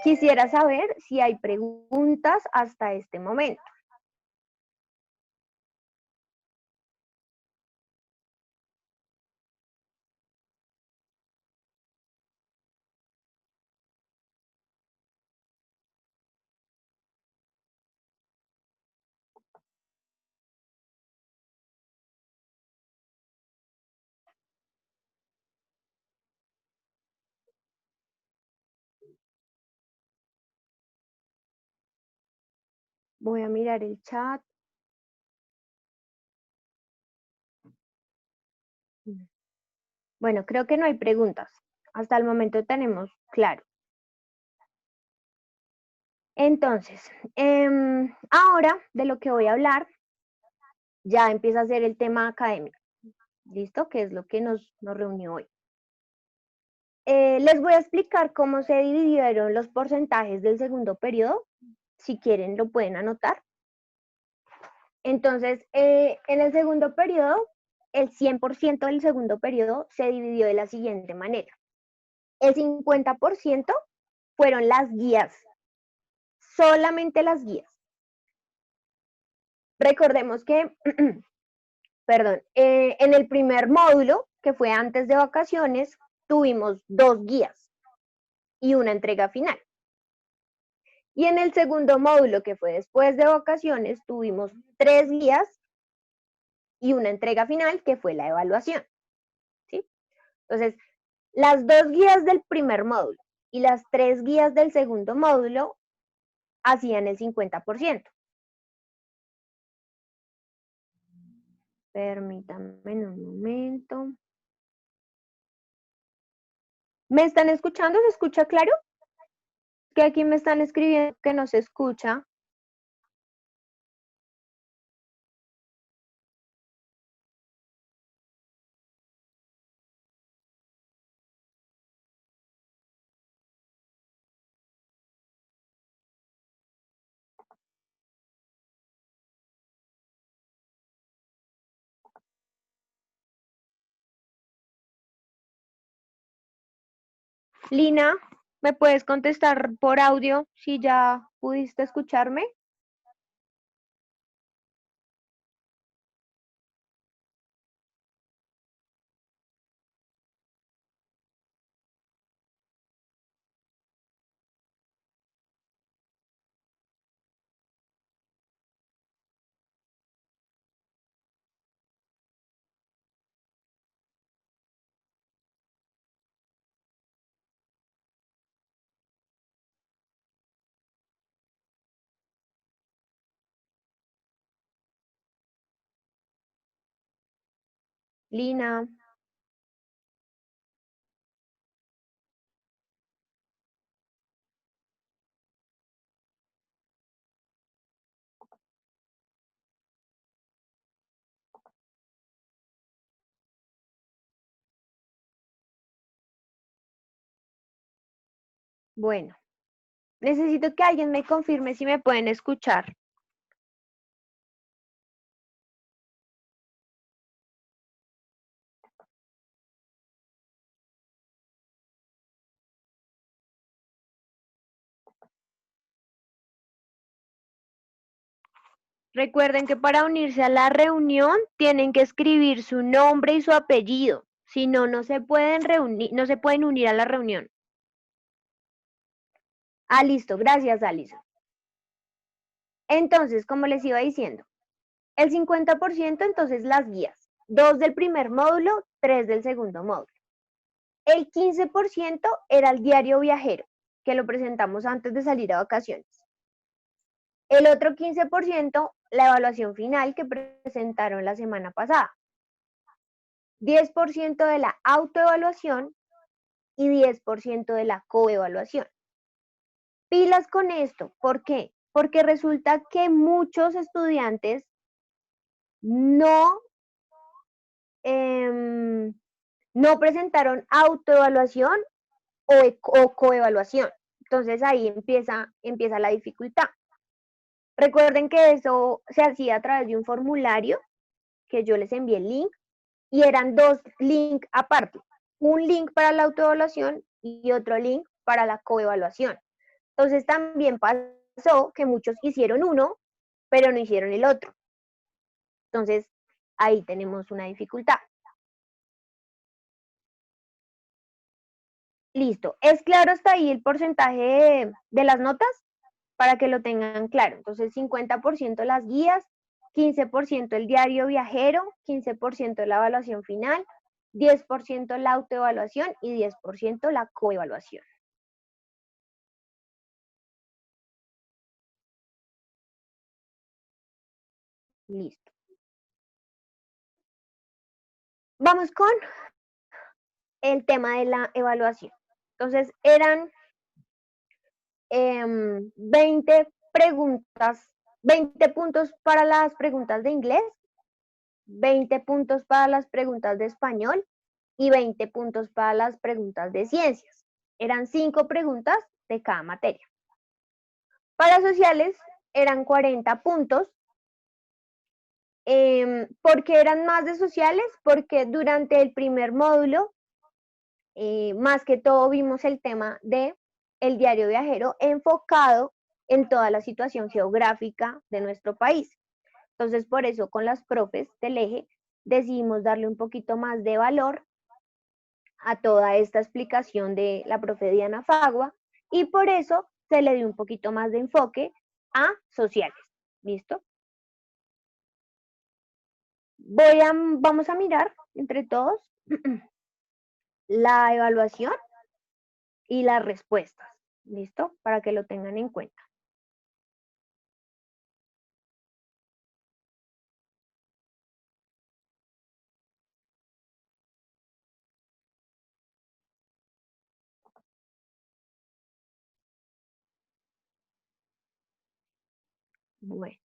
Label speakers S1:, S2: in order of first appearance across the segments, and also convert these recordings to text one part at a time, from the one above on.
S1: Quisiera saber si hay preguntas hasta este momento. Voy a mirar el chat. Bueno, creo que no hay preguntas. Hasta el momento tenemos claro. Entonces, ahora de lo que voy a hablar, ya empieza a ser el tema académico. ¿Listo? Que es lo que nos reunió hoy. Les voy a explicar cómo se dividieron los porcentajes del segundo periodo. Si quieren, lo pueden anotar. Entonces, en el segundo periodo, el 100% del segundo periodo se dividió de la siguiente manera. El 50% fueron las guías, solamente las guías. Recordemos que, perdón, en el primer módulo, que fue antes de vacaciones, tuvimos 2 guías y una entrega final. Y en el segundo módulo, que fue después de vacaciones, tuvimos 3 guías y una entrega final, que fue la evaluación. ¿Sí? Entonces, las 2 guías del primer módulo y las 3 guías del segundo módulo hacían el 50%. Permítanme un momento. ¿Me están escuchando? ¿Se escucha claro? Que aquí me están escribiendo que no se escucha. Lina, ¿me puedes contestar por audio si ya pudiste escucharme? Lina. Bueno, necesito que alguien me confirme si me pueden escuchar. Recuerden que para unirse a la reunión tienen que escribir su nombre y su apellido. Si no, no se pueden reunir, no se pueden unir a la reunión. Ah, listo, gracias, Alison. Entonces, como les iba diciendo, el 50% entonces las guías, 2 del primer módulo, 3 del segundo módulo. El 15% era el diario viajero, que lo presentamos antes de salir a vacaciones. El otro 15%, la evaluación final que presentaron la semana pasada. 10% de la autoevaluación y 10% de la coevaluación. Pilas con esto, ¿por qué? Porque resulta que muchos estudiantes no, no presentaron autoevaluación o coevaluación. Entonces ahí empieza la dificultad. Recuerden que eso se hacía a través de un formulario que yo les envié el link y eran 2 links aparte. Un link para la autoevaluación y otro link para la coevaluación. Entonces también pasó que muchos hicieron uno, pero no hicieron el otro. Entonces ahí tenemos una dificultad. Listo. ¿Es claro hasta ahí el porcentaje de las notas? Para que lo tengan claro. Entonces, 50% las guías, 15% el diario viajero, 15% la evaluación final, 10% la autoevaluación y 10% la coevaluación. Listo. Vamos con el tema de la evaluación. Entonces, eran 20 preguntas, 20 puntos para las preguntas de inglés, 20 puntos para las preguntas de español y 20 puntos para las preguntas de ciencias. Eran 5 preguntas de cada materia. Para sociales eran 40 puntos. ¿Por qué eran más de sociales? Porque durante el primer módulo, más que todo vimos el tema de el diario viajero enfocado en toda la situación geográfica de nuestro país. Entonces, por eso con las profes del eje decidimos darle un poquito más de valor a toda esta explicación de la profe Diana Fagua y por eso se le dio un poquito más de enfoque a sociales. ¿Listo? Vamos a mirar entre todos la evaluación y las respuestas. ¿Listo? Para que lo tengan en cuenta. Bueno.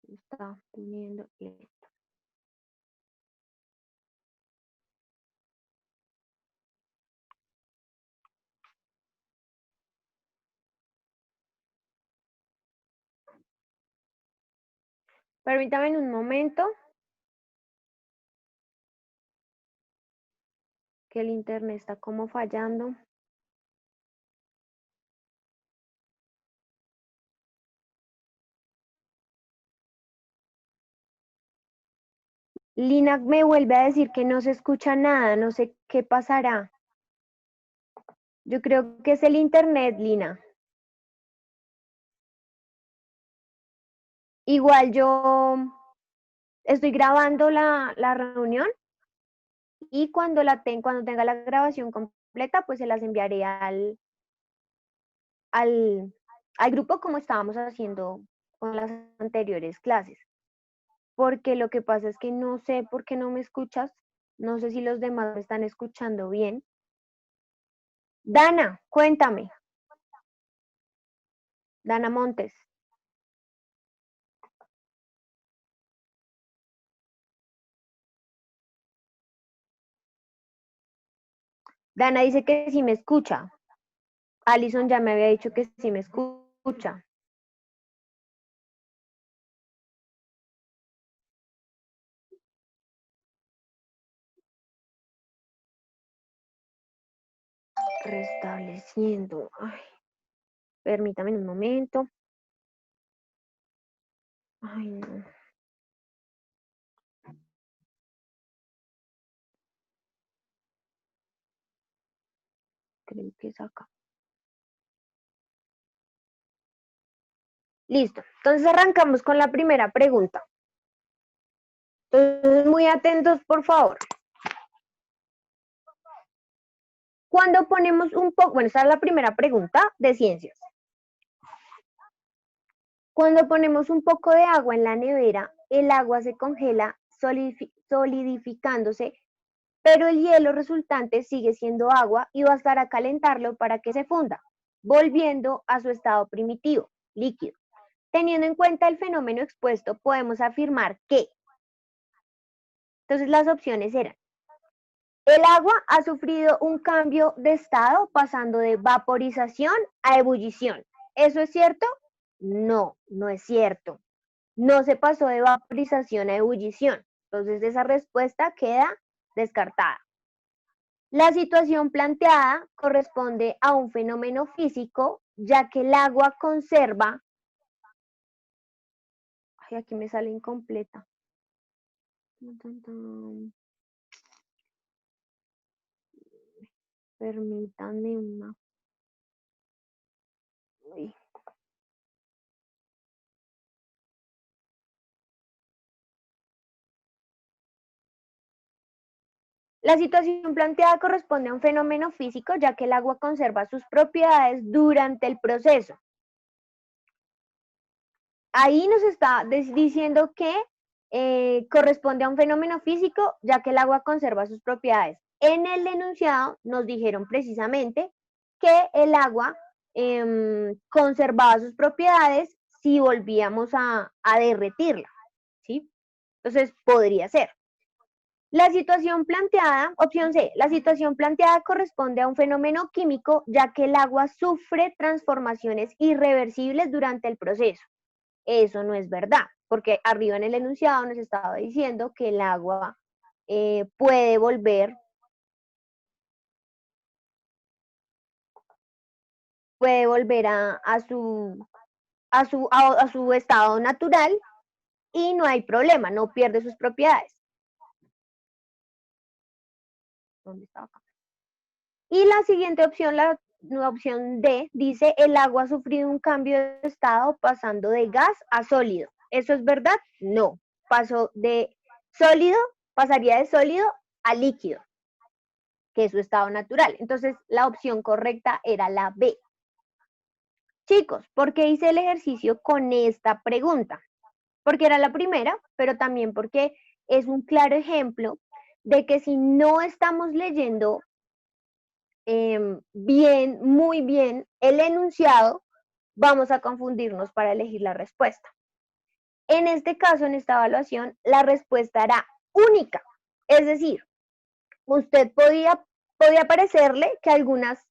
S1: Está poniendo esto. Permítame un momento que el internet está como fallando. Lina me vuelve a decir que no se escucha nada, no sé qué pasará. Yo creo que es el internet, Lina. Igual yo estoy grabando la reunión y cuando tenga la grabación completa, pues se las enviaré al, al grupo como estábamos haciendo con las anteriores clases. Porque lo que pasa es que no sé por qué no me escuchas, no sé si los demás me están escuchando bien. Dana, cuéntame. Dana Montes. Dana dice que sí me escucha. Alison ya me había dicho que sí me escucha. Restableciendo. Ay, permítame un momento. Ay, no. Creo que es acá. Listo. Entonces arrancamos con la primera pregunta. Entonces, muy atentos, por favor. Cuando ponemos un poco, bueno, esta es la primera pregunta de ciencias. Cuando ponemos un poco de agua en la nevera, el agua se congela solidificándose, pero el hielo resultante sigue siendo agua y bastará calentarlo para que se funda. volviendo a su estado primitivo, líquido. Teniendo en cuenta el fenómeno expuesto, podemos afirmar que, entonces las opciones eran, el agua ha sufrido un cambio de estado pasando de vaporización a ebullición. ¿Eso es cierto? No, no es cierto. No se pasó de vaporización a ebullición. Entonces esa respuesta queda descartada. La situación planteada corresponde a un fenómeno físico, ya que el agua conserva. Ay, aquí me sale incompleta. Permítanme una. Uy. La situación planteada corresponde a un fenómeno físico, ya que el agua conserva sus propiedades durante el proceso. Ahí nos está diciendo que corresponde a un fenómeno físico, ya que el agua conserva sus propiedades. En el enunciado nos dijeron precisamente que el agua conservaba sus propiedades si volvíamos a derretirla, ¿sí? Entonces, podría ser. La situación planteada, opción C, la situación planteada corresponde a un fenómeno químico, ya que el agua sufre transformaciones irreversibles durante el proceso. Eso no es verdad, porque arriba en el enunciado nos estaba diciendo que el agua puede volver a su estado natural y no hay problema, no pierde sus propiedades. ¿Dónde estaba acá? Y la siguiente opción, la opción D, dice el agua ha sufrido un cambio de estado pasando de gas a sólido. ¿Eso es verdad? No. Pasó de sólido, pasaría de sólido a líquido, que es su estado natural. Entonces, la opción correcta era la B. Chicos, ¿por qué hice el ejercicio con esta pregunta? Porque era la primera, pero también porque es un claro ejemplo de que si no estamos leyendo bien, muy bien el enunciado, vamos a confundirnos para elegir la respuesta. En este caso, en esta evaluación, la respuesta era única. Es decir, usted podía parecerle que algunas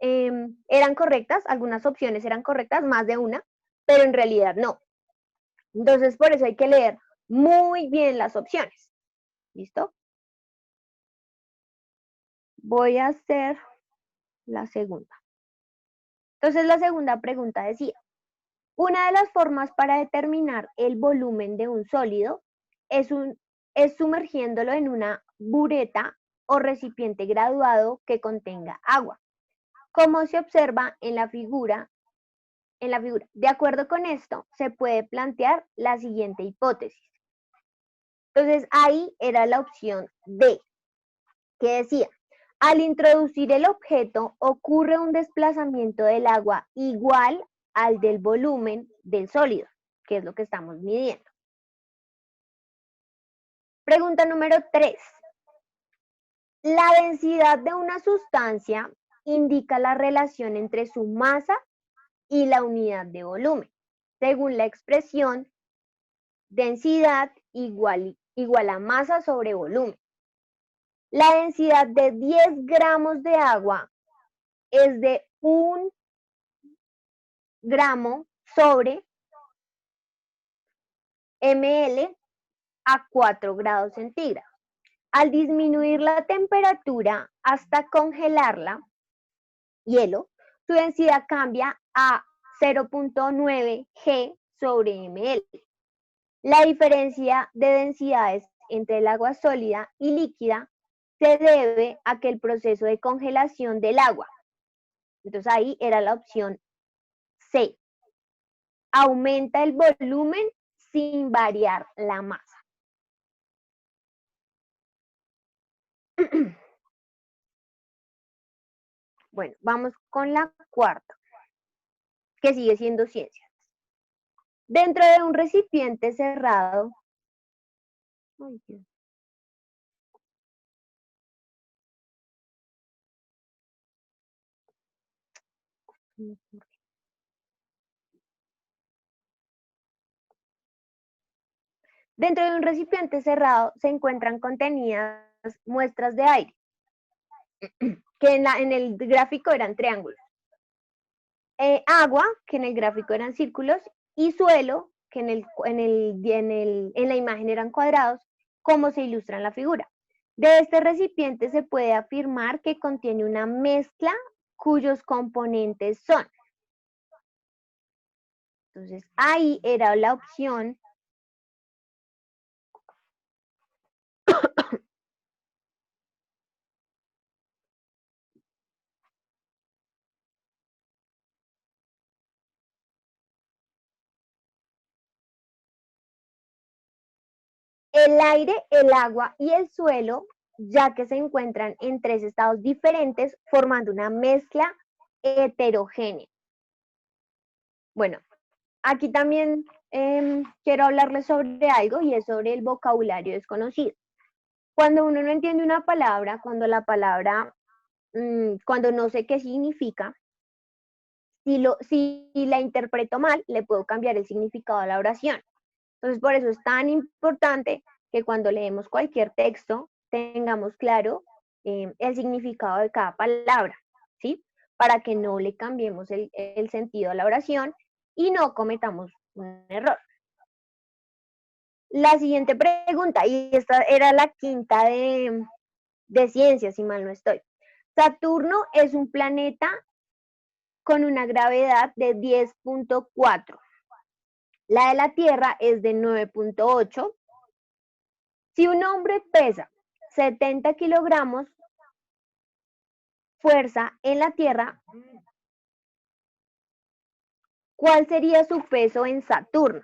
S1: eran correctas, algunas opciones eran correctas, más de una, pero en realidad no. Entonces, por eso hay que leer muy bien las opciones. ¿Listo? Voy a hacer la segunda. Entonces, la segunda pregunta decía, una de las formas para determinar el volumen de un sólido es sumergiéndolo en una bureta o recipiente graduado que contenga agua, como se observa en la figura. De acuerdo con esto, se puede plantear la siguiente hipótesis. Entonces, ahí era la opción D, que decía, al introducir el objeto ocurre un desplazamiento del agua igual al del volumen del sólido, que es lo que estamos midiendo. Pregunta número 3. La densidad de una sustancia indica la relación entre su masa y la unidad de volumen, según la expresión densidad igual a masa sobre volumen. La densidad de 10 gramos de agua es de 1 gramo sobre ml a 4 grados centígrados. Al disminuir la temperatura hasta congelarla, hielo, su densidad cambia a 0.9 G sobre ml. La diferencia de densidades entre el agua sólida y líquida se debe a que el proceso de congelación del agua, entonces ahí era la opción C, aumenta el volumen sin variar la masa. Bueno, vamos con la cuarta, que sigue siendo ciencia. Dentro de un recipiente cerrado, ay, Dios. Dentro de un recipiente cerrado se encuentran contenidas muestras de aire, que en el gráfico eran triángulos. Agua, que en el gráfico eran círculos, y suelo, que en la imagen eran cuadrados, como se ilustra en la figura. De este recipiente se puede afirmar que contiene una mezcla cuyos componentes son. Entonces, ahí era la opción el aire, el agua y el suelo, ya que se encuentran en 3 estados diferentes, formando una mezcla heterogénea. Bueno, aquí también quiero hablarles sobre algo y es sobre el vocabulario desconocido. Cuando uno no entiende una palabra, cuando la palabra, cuando no sé qué significa, si la interpreto mal, le puedo cambiar el significado a la oración. Entonces, por eso es tan importante que cuando leemos cualquier texto tengamos claro el significado de cada palabra, ¿sí? Para que no le cambiemos el sentido a la oración y no cometamos un error. La siguiente pregunta, y esta era la quinta de ciencia, si mal no estoy. Saturno es un planeta con una gravedad de 10.4. La de la Tierra es de 9.8. Si un hombre pesa 70 kilogramos, fuerza en la Tierra, ¿cuál sería su peso en Saturno?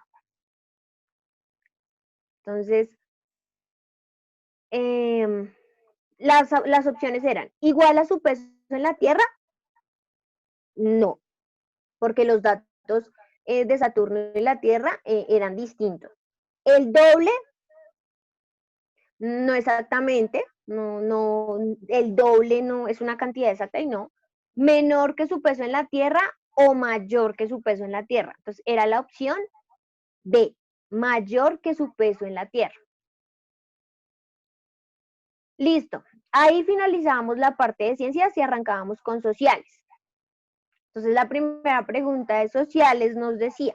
S1: Entonces, las opciones eran, ¿igual a su peso en la Tierra? No, porque los datos de Saturno y la Tierra eran distintos. El doble, no exactamente, no, el doble no es una cantidad exacta y no. Menor que su peso en la Tierra o mayor que su peso en la Tierra. Entonces, era la opción B, mayor que su peso en la Tierra. Listo. Ahí finalizábamos la parte de ciencias y arrancábamos con sociales. Entonces, la primera pregunta de sociales nos decía,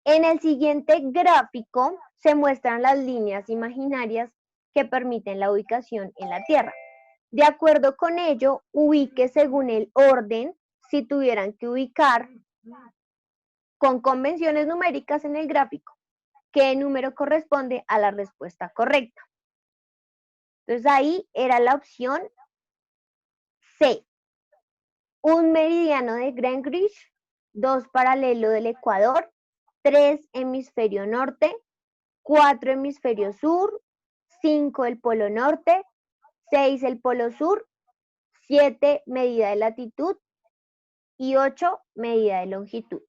S1: en el siguiente gráfico se muestran las líneas imaginarias que permiten la ubicación en la Tierra. De acuerdo con ello, ubique según el orden si tuvieran que ubicar con convenciones numéricas en el gráfico, qué número corresponde a la respuesta correcta. Entonces ahí era la opción C, un meridiano de Greenwich, 2 paralelo del Ecuador, 3 hemisferio norte, 4 hemisferio sur, 5 el polo norte, 6 el polo sur, 7 medida de latitud y 8 medida de longitud.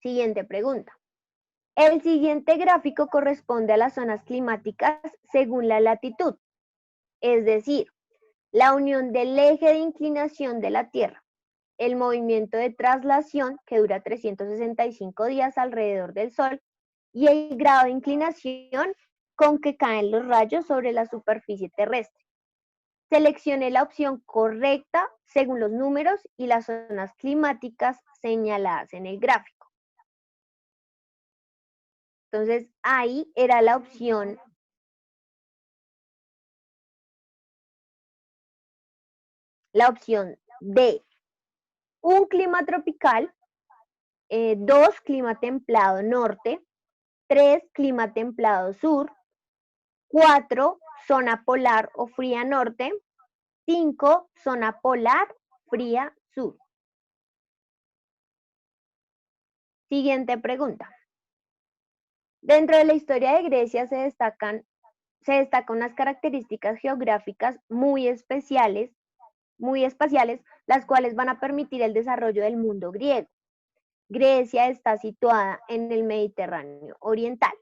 S1: Siguiente pregunta. El siguiente gráfico corresponde a las zonas climáticas según la latitud, es decir, la unión del eje de inclinación de la Tierra, el movimiento de traslación que dura 365 días alrededor del Sol y el grado de inclinación con que caen los rayos sobre la superficie terrestre. Seleccione la opción correcta según los números y las zonas climáticas señaladas en el gráfico. Entonces, ahí era la opción D, un clima tropical, 2, clima templado norte, 3, clima templado sur, 4, zona polar o fría norte, 5, zona polar fría sur. Siguiente pregunta. Dentro de la historia de Grecia se destacan unas características geográficas muy espaciales, las cuales van a permitir el desarrollo del mundo griego. Grecia está situada en el Mediterráneo oriental.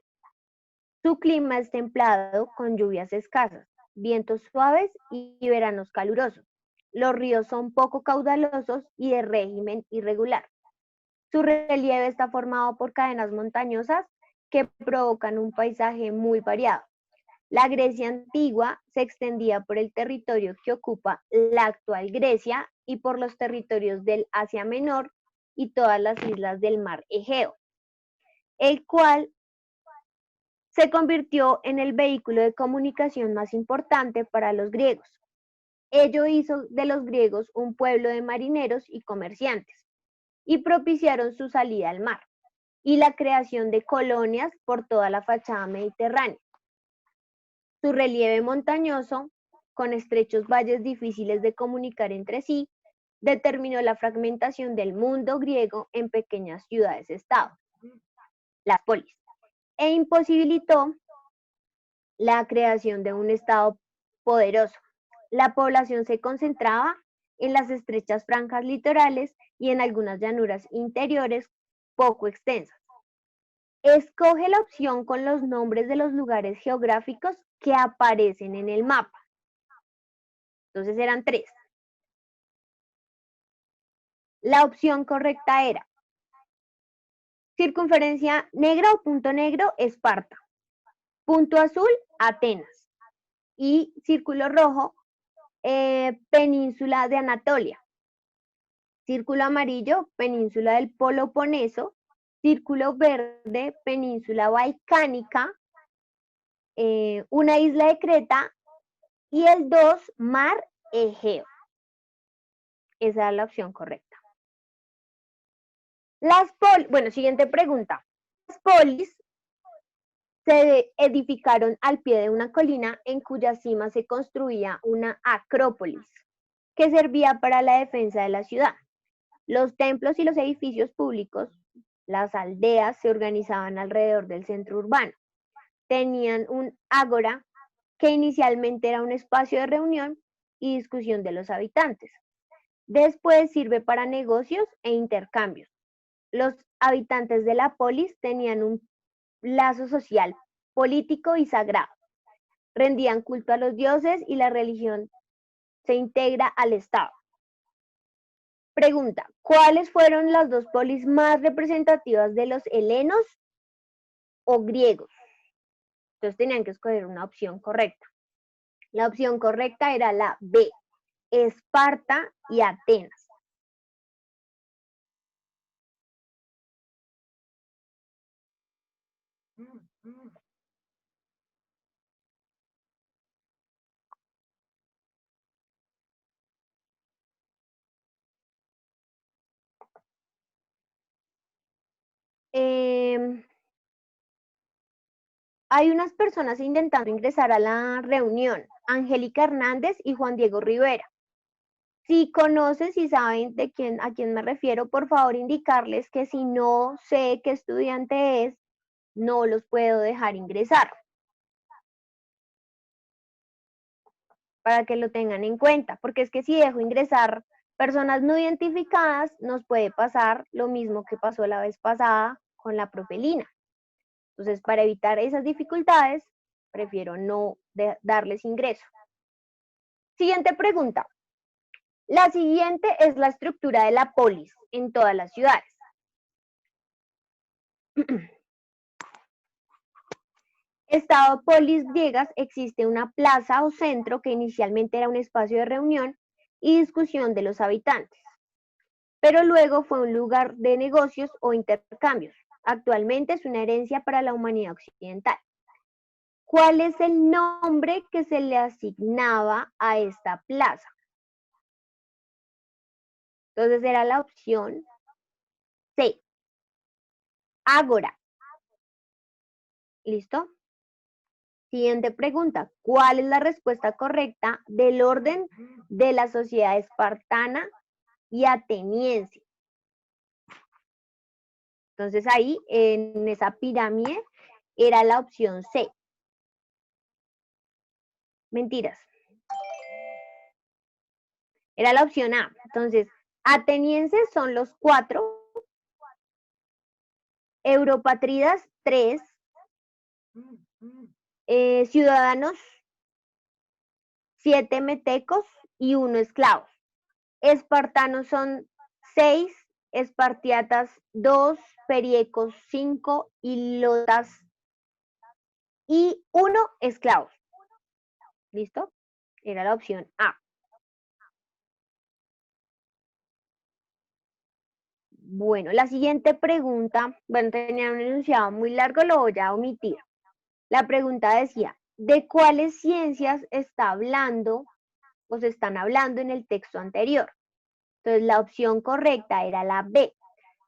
S1: Su clima es templado con lluvias escasas, vientos suaves y veranos calurosos. Los ríos son poco caudalosos y de régimen irregular. Su relieve está formado por cadenas montañosas que provocan un paisaje muy variado. La Grecia antigua se extendía por el territorio que ocupa la actual Grecia y por los territorios del Asia Menor y todas las islas del mar Egeo, el cual se convirtió en el vehículo de comunicación más importante para los griegos. Ello hizo de los griegos un pueblo de marineros y comerciantes, y propiciaron su salida al mar y la creación de colonias por toda la fachada mediterránea. Su relieve montañoso, con estrechos valles difíciles de comunicar entre sí, determinó la fragmentación del mundo griego en pequeñas ciudades-estado, las polis, e imposibilitó la creación de un estado poderoso. La población se concentraba en las estrechas franjas litorales y en algunas llanuras interiores poco extensas. Escoge la opción con los nombres de los lugares geográficos que aparecen en el mapa. Entonces eran 3. La opción correcta era circunferencia negra o punto negro, Esparta. Punto azul, Atenas. Y círculo rojo, península de Anatolia. Círculo amarillo, península del Peloponeso. Círculo verde, península balcánica. Una isla de Creta. Y el 2, mar Egeo. Esa es la opción correcta. Bueno, siguiente pregunta. Las polis se edificaron al pie de una colina en cuya cima se construía una acrópolis que servía para la defensa de la ciudad. Los templos y los edificios públicos, las aldeas, se organizaban alrededor del centro urbano. Tenían un ágora, que inicialmente era un espacio de reunión y discusión de los habitantes. Después sirve para negocios e intercambios. Los habitantes de la polis tenían un lazo social, político y sagrado. Rendían culto a los dioses y la religión se integra al Estado. Pregunta, ¿cuáles fueron las 2 polis más representativas de los helenos o griegos? Entonces tenían que escoger una opción correcta. La opción correcta era la B, Esparta y Atenas. Hay unas personas intentando ingresar a la reunión, Angélica Hernández y Juan Diego Rivera. Si conocen, si saben a quién me refiero, por favor indicarles que si no sé qué estudiante es, no los puedo dejar ingresar. Para que lo tengan en cuenta, porque es que si dejo ingresar personas no identificadas, nos puede pasar lo mismo que pasó la vez pasada con la propelina. Entonces, para evitar esas dificultades, prefiero no darles ingreso. Siguiente pregunta. La siguiente es la estructura de la polis en todas las ciudades. Estado polis griegas existe una plaza o centro que inicialmente era un espacio de reunión y discusión de los habitantes, pero luego fue un lugar de negocios o intercambios. Actualmente es una herencia para la humanidad occidental. ¿Cuál es el nombre que se le asignaba a esta plaza? Entonces era la opción C, Ágora. ¿Listo? Siguiente pregunta. ¿Cuál es la respuesta correcta del orden de la sociedad espartana y ateniense? Entonces ahí, en esa pirámide, era la opción C. Mentiras. Era la opción A. Entonces, atenienses son los 4, europátridas 3, ciudadanos 7 metecos y 1 esclavos. espartanos son 6, espartiatas 2, periecos 5, ilotas y 1 esclavos. ¿Listo? Era la opción A. Bueno, la siguiente pregunta, bueno, tenía un enunciado muy largo, lo voy a omitir. La pregunta decía, ¿de cuáles ciencias está hablando o se están hablando en el texto anterior? Entonces, la opción correcta era la B.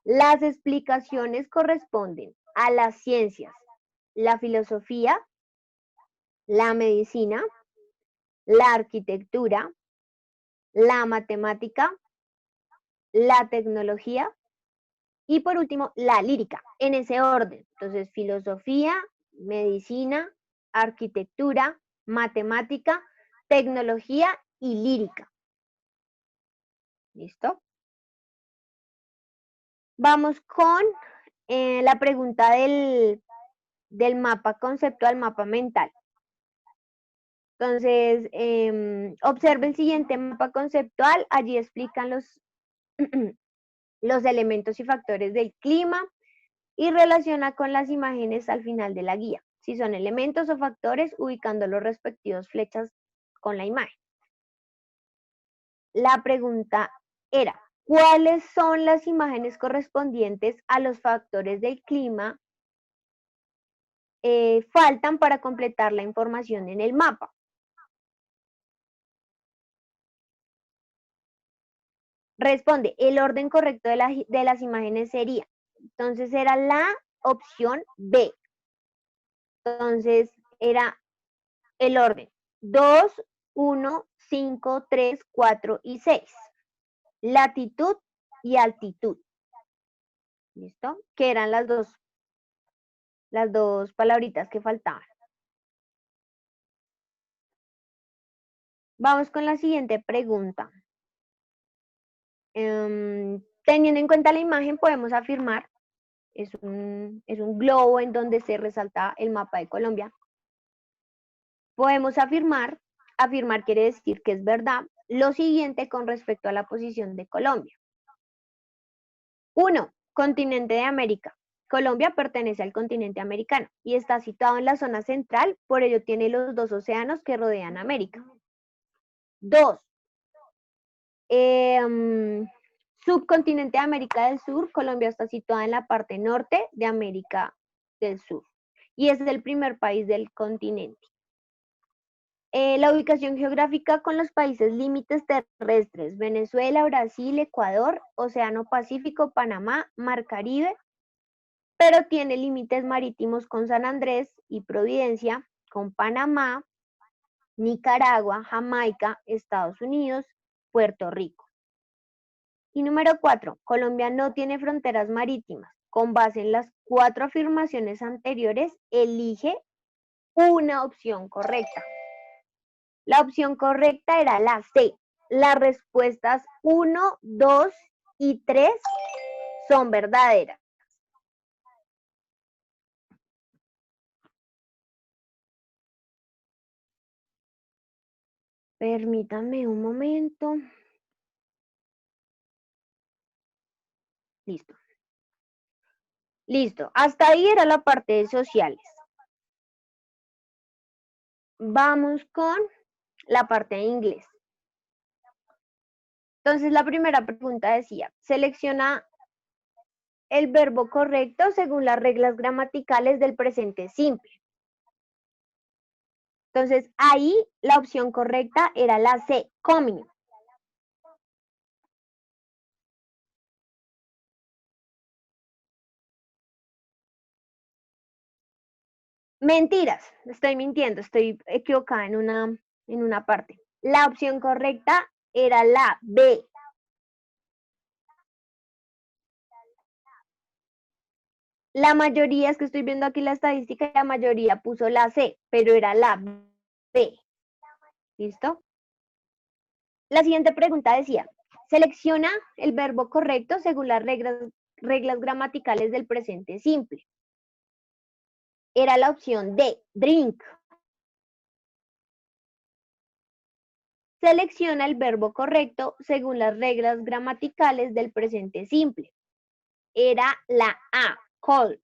S1: Las explicaciones corresponden a las ciencias, la filosofía, la medicina, la arquitectura, la matemática, la tecnología y por último la lírica, en ese orden. Entonces, filosofía, medicina, arquitectura, matemática, tecnología y lírica. ¿Listo? Vamos con la pregunta del mapa conceptual, mapa mental. Entonces, observe el siguiente mapa conceptual. Allí explican los elementos y factores del clima y relaciona con las imágenes al final de la guía. Si son elementos o factores, ubicando los respectivos flechas con la imagen. La pregunta era, ¿cuáles son las imágenes correspondientes a los factores del clima faltan para completar la información en el mapa? Responde, el orden correcto de las imágenes sería, entonces era la opción B. Entonces era el orden 2, 1, 5, 3, 4 y 6. Latitud y altitud. ¿Listo? Que eran las dos palabritas que faltaban. Vamos con la siguiente pregunta. Teniendo en cuenta la imagen, podemos afirmar, es un globo en donde se resalta el mapa de Colombia. Podemos afirmar quiere decir que es verdad, lo siguiente con respecto a la posición de Colombia. 1. Continente de América. Colombia pertenece al continente americano y está situado en la zona central, por ello tiene los dos océanos que rodean América. 2. Subcontinente de América del Sur, Colombia está situada en la parte norte de América del Sur y es el primer país del continente. La ubicación geográfica con los países límites terrestres, Venezuela, Brasil, Ecuador, Océano Pacífico, Panamá, Mar Caribe, pero tiene límites marítimos con San Andrés y Providencia, con Panamá, Nicaragua, Jamaica, Estados Unidos, Puerto Rico. Y número 4, Colombia no tiene fronteras marítimas. Con base en las 4 afirmaciones anteriores, elige una opción correcta. La opción correcta era la C. Las respuestas 1, 2 y 3 son verdaderas. Permítanme un momento. Listo. Listo. Hasta ahí era la parte de sociales. Vamos con la parte de inglés. Entonces, la primera pregunta decía, selecciona el verbo correcto según las reglas gramaticales del presente simple. Entonces, ahí la opción correcta era la C, coming. Mentiras, estoy mintiendo, estoy equivocada en una parte. La opción correcta era la B. La mayoría, es que estoy viendo aquí la estadística, la mayoría puso la C, pero era la B. ¿Listo? La siguiente pregunta decía, selecciona el verbo correcto según las reglas gramaticales del presente simple. Era la opción D, drink. Selecciona el verbo correcto según las reglas gramaticales del presente simple. Era la A, call.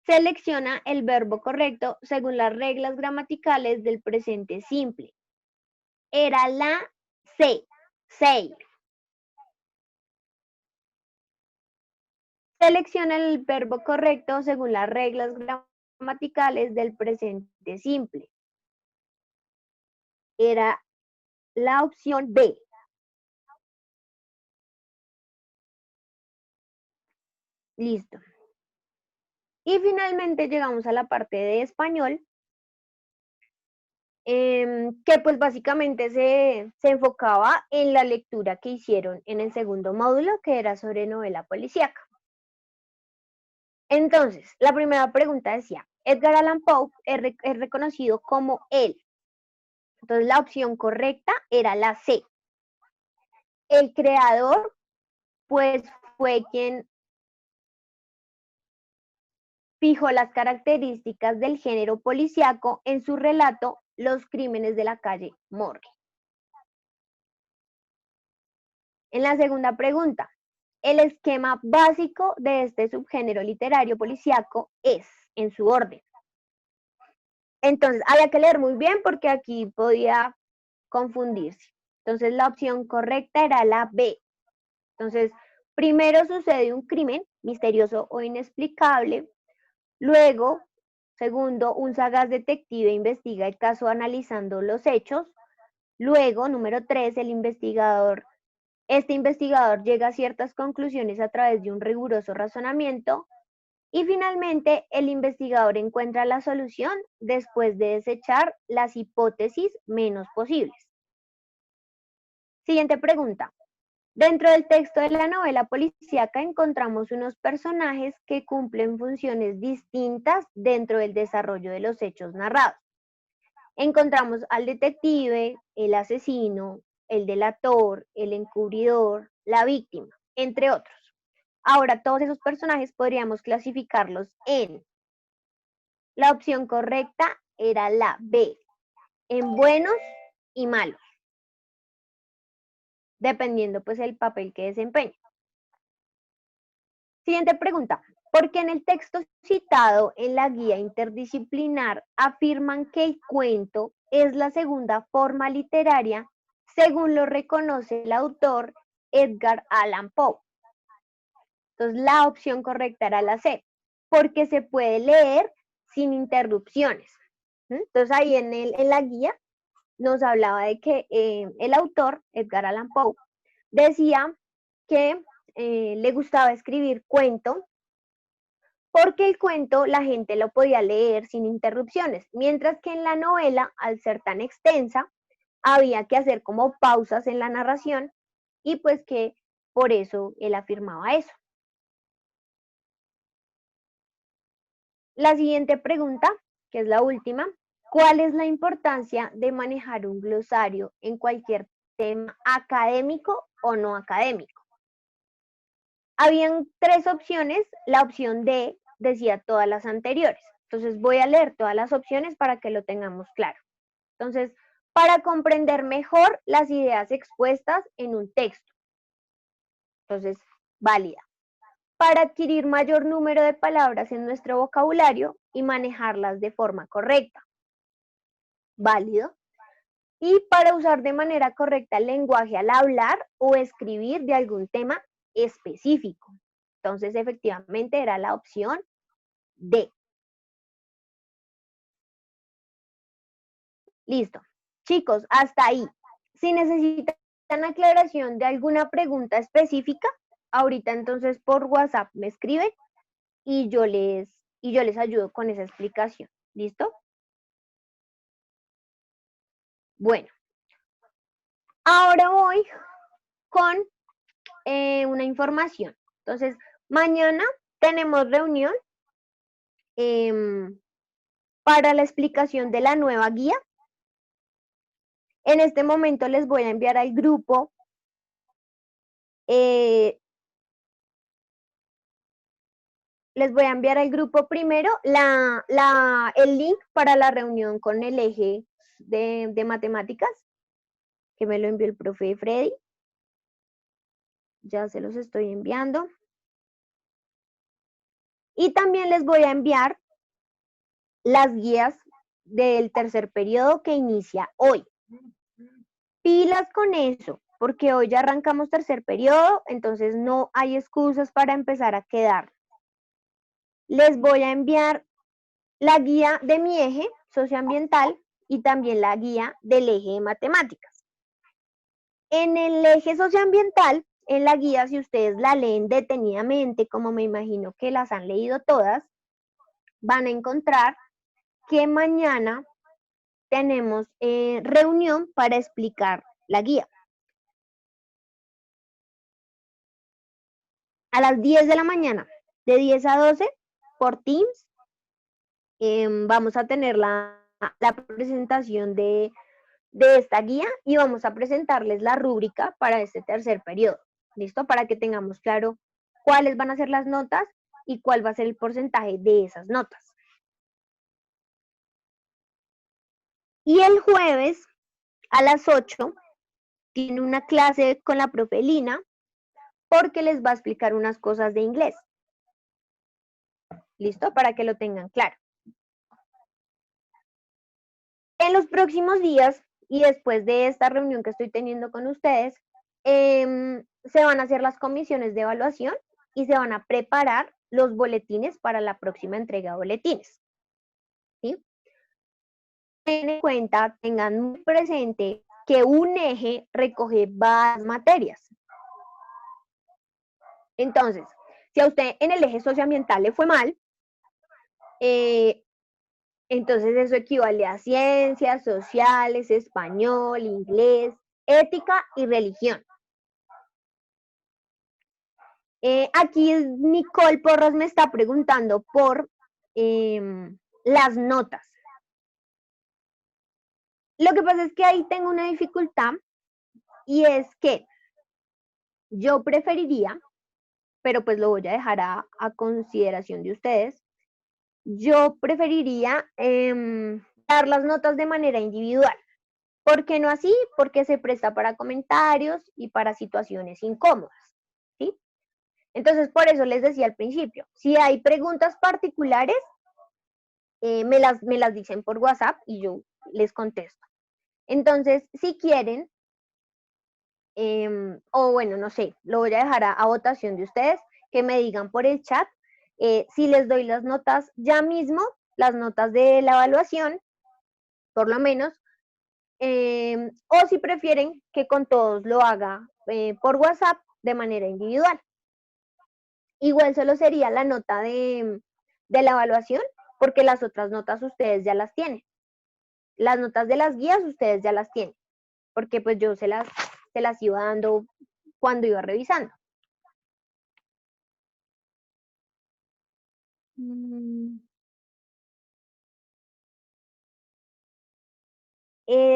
S1: Selecciona el verbo correcto según las reglas gramaticales del presente simple. Era la C, say. Selecciona el verbo correcto según las reglas gramaticales del presente simple. Era la opción B. Listo. Y finalmente llegamos a la parte de español, que pues básicamente se enfocaba en la lectura que hicieron en el segundo módulo, que era sobre novela policíaca. Entonces, la primera pregunta decía, Edgar Allan Poe es reconocido como él. Entonces, la opción correcta era la C. El creador, pues, fue quien fijó las características del género policíaco en su relato Los crímenes de la calle Morgue. En la segunda pregunta, el esquema básico de este subgénero literario policíaco es, en su orden. Entonces, había que leer muy bien porque aquí podía confundirse. Entonces, la opción correcta era la B. Entonces, primero sucede un crimen misterioso o inexplicable. Luego, segundo, un sagaz detective investiga el caso analizando los hechos. Luego, número 3, este investigador llega a ciertas conclusiones a través de un riguroso razonamiento. Y finalmente, el investigador encuentra la solución después de desechar las hipótesis menos posibles. Siguiente pregunta. Dentro del texto de la novela policíaca encontramos unos personajes que cumplen funciones distintas dentro del desarrollo de los hechos narrados. Encontramos al detective, el asesino, el delator, el encubridor, la víctima, entre otros. Ahora, todos esos personajes podríamos clasificarlos en... La opción correcta era la B, en buenos y malos, dependiendo pues el papel que desempeñe. Siguiente pregunta. ¿Por qué en el texto citado en la guía interdisciplinar afirman que el cuento es la segunda forma literaria según lo reconoce el autor Edgar Allan Poe? Entonces la opción correcta era la C, porque se puede leer sin interrupciones. Entonces ahí en la guía nos hablaba de que el autor, Edgar Allan Poe, decía que le gustaba escribir cuento porque el cuento la gente lo podía leer sin interrupciones, mientras que en la novela, al ser tan extensa, había que hacer como pausas en la narración y pues que por eso él afirmaba eso. La siguiente pregunta, que es la última, ¿cuál es la importancia de manejar un glosario en cualquier tema académico o no académico? Habían tres opciones, la opción D decía todas las anteriores. Entonces voy a leer todas las opciones para que lo tengamos claro. Entonces, para comprender mejor las ideas expuestas en un texto. Entonces, válida. Para adquirir mayor número de palabras en nuestro vocabulario y manejarlas de forma correcta. Válido. Y para usar de manera correcta el lenguaje al hablar o escribir de algún tema específico. Entonces, efectivamente, era la opción D. Listo. Chicos, hasta ahí. Si necesitan aclaración de alguna pregunta específica, ahorita entonces por WhatsApp me escriben y yo les ayudo con esa explicación. ¿Listo? Bueno, ahora voy con una información. Entonces, mañana tenemos reunión para la explicación de la nueva guía. En este momento les voy a enviar al grupo les voy a enviar al grupo primero el link para la reunión con el eje de matemáticas, que me lo envió el profe Freddy. Ya se los estoy enviando. Y también les voy a enviar las guías del tercer periodo que inicia hoy. Pilas con eso, porque hoy ya arrancamos tercer periodo, entonces no hay excusas para empezar a quedar. Les voy a enviar la guía de mi eje socioambiental y también la guía del eje de matemáticas. En el eje socioambiental, en la guía, si ustedes la leen detenidamente, como me imagino que las han leído todas, van a encontrar que mañana tenemos reunión para explicar la guía. A las 10 de la mañana, de 10 a 12, por Teams, vamos a tener la presentación de esta guía y vamos a presentarles la rúbrica para este tercer periodo. ¿Listo? Para que tengamos claro cuáles van a ser las notas y cuál va a ser el porcentaje de esas notas. Y el jueves a las 8 tiene una clase con la profe Lina porque les va a explicar unas cosas de inglés. ¿Listo? Para que lo tengan claro. En los próximos días y después de esta reunión que estoy teniendo con ustedes, se van a hacer las comisiones de evaluación y se van a preparar los boletines para la próxima entrega de boletines. ¿Sí? Tengan en cuenta, tengan muy presente que un eje recoge varias materias. Entonces, si a usted en el eje socioambiental le fue mal, entonces eso equivale a ciencias sociales, español, inglés, ética y religión. Aquí Nicole Porras me está preguntando por las notas. Lo que pasa es que ahí tengo una dificultad y es que yo preferiría, pero pues lo voy a dejar a consideración de ustedes, yo preferiría dar las notas de manera individual. ¿Por qué no así? Porque se presta para comentarios y para situaciones incómodas, ¿sí? Entonces, por eso les decía al principio, si hay preguntas particulares, me las dicen por WhatsApp y yo les contesto. Entonces, si quieren, o bueno, no sé, lo voy a dejar a votación de ustedes, que me digan por el chat si les doy las notas ya mismo, las notas de la evaluación, por lo menos, o si prefieren que con todos lo haga por WhatsApp de manera individual. Igual solo sería la nota de la evaluación, porque las otras notas ustedes ya las tienen. Las notas de las guías ustedes ya las tienen, porque pues yo se las iba dando cuando iba revisando.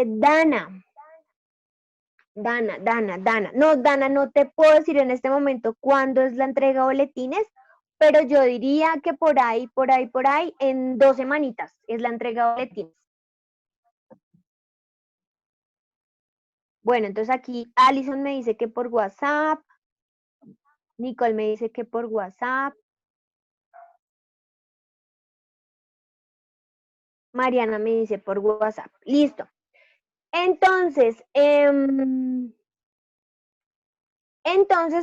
S1: Dana. No, Dana, no te puedo decir en este momento cuándo es la entrega de boletines, pero yo diría que por ahí, en 2 semanitas es la entrega de boletines. Bueno, entonces aquí Alison me dice que por WhatsApp, Nicole me dice que por WhatsApp, Mariana me dice por WhatsApp. Listo. Entonces,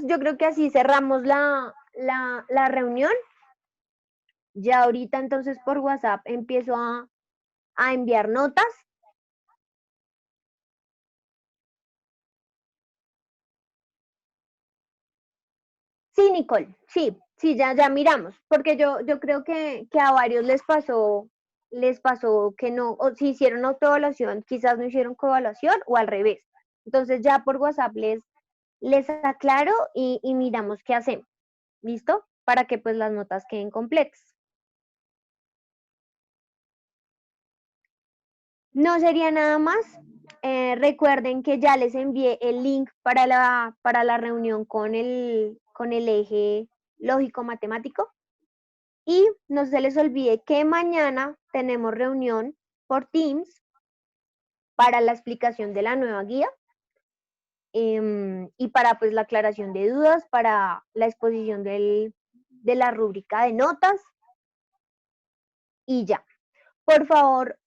S1: yo creo que así cerramos la reunión. Ya ahorita entonces por WhatsApp empiezo a enviar notas. Sí, Nicole, sí, ya miramos, porque yo creo que a varios les pasó que no, o si hicieron autoevaluación, quizás no hicieron coevaluación o al revés. Entonces ya por WhatsApp les aclaro y miramos qué hacemos, ¿listo? Para que pues las notas queden completas. No sería nada más. Recuerden que ya les envié el link para la reunión con el eje lógico-matemático. Y no se les olvide que mañana tenemos reunión por Teams para la explicación de la nueva guía y para pues la aclaración de dudas, para la exposición de la rúbrica de notas y ya. Por favor,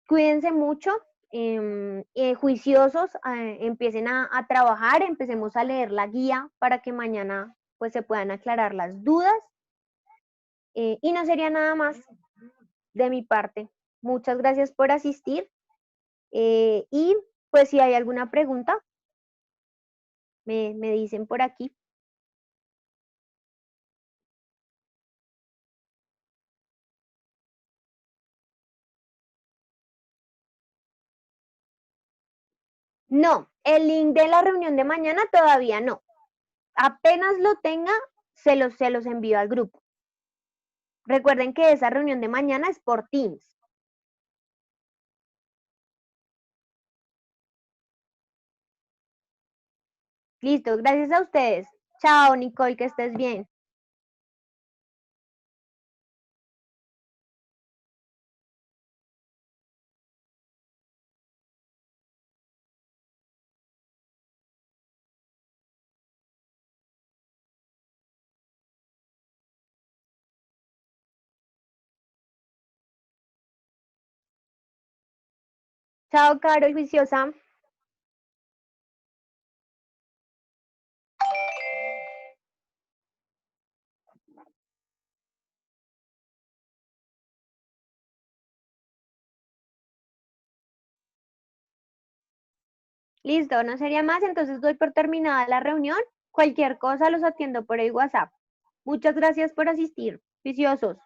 S1: cuídense mucho, juiciosos, empiecen a trabajar, empecemos a leer la guía para que mañana pues se puedan aclarar las dudas. Y no sería nada más de mi parte. Muchas gracias por asistir. Y pues si hay alguna pregunta, me dicen por aquí. No, el link de la reunión de mañana todavía no. Apenas lo tenga, se los envío al grupo. Recuerden que esa reunión de mañana es por Teams. Listo, gracias a ustedes. Chao, Nicole, que estés bien. Chao, Carol, juiciosa. Listo, no sería más, entonces doy por terminada la reunión. Cualquier cosa los atiendo por el WhatsApp. Muchas gracias por asistir. Juiciosos.